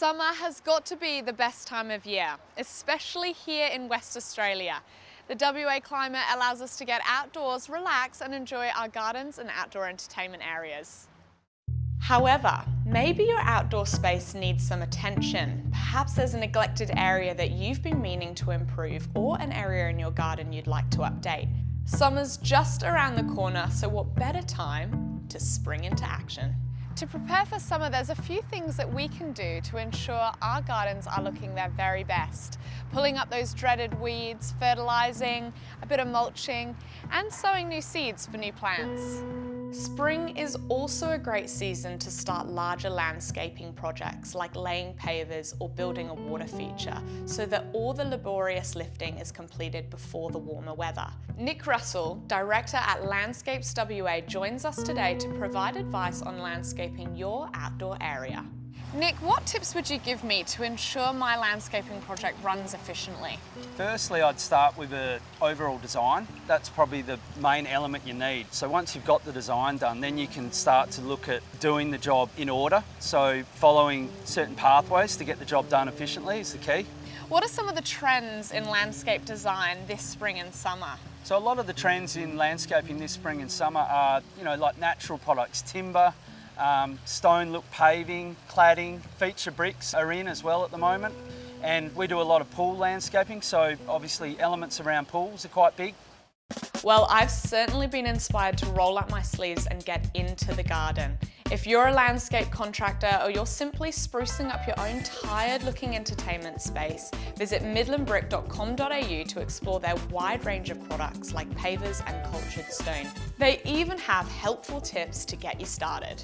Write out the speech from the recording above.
Summer has got to be the best time of year, especially here in West Australia. The WA climate allows us to get outdoors, relax and enjoy our gardens and outdoor entertainment areas. However, maybe your outdoor space needs some attention. Perhaps there's a neglected area that you've been meaning to improve or an area in your garden you'd like to update. Summer's just around the corner, so what better time to spring into action? To prepare for summer, there's a few things that we can do to ensure our gardens are looking their very best. Pulling up those dreaded weeds, fertilising, a bit of mulching, and sowing new seeds for new plants. Spring is also a great season to start larger landscaping projects like laying pavers or building a water feature so that all the laborious lifting is completed before the warmer weather. Nick Russell, Director at Landscapes WA, joins us today to provide advice on landscaping your outdoor area. Nick, what tips would you give me to ensure my landscaping project runs efficiently? Firstly, I'd start with an overall design. That's probably the main element you need. So once you've got the design done, then you can start to look at doing the job in order. So following certain pathways to get the job done efficiently is the key. What are some of the trends in landscape design this spring and summer? So a lot of the trends in landscaping this spring and summer are, like natural products, timber, stone look paving, cladding, feature bricks are in as well at the moment. And we do a lot of pool landscaping, so obviously elements around pools are quite big. Well, I've certainly been inspired to roll up my sleeves and get into the garden. If you're a landscape contractor or you're simply sprucing up your own tired-looking entertainment space, visit midlandbrick.com.au to explore their wide range of products like pavers and cultured stone. They even have helpful tips to get you started.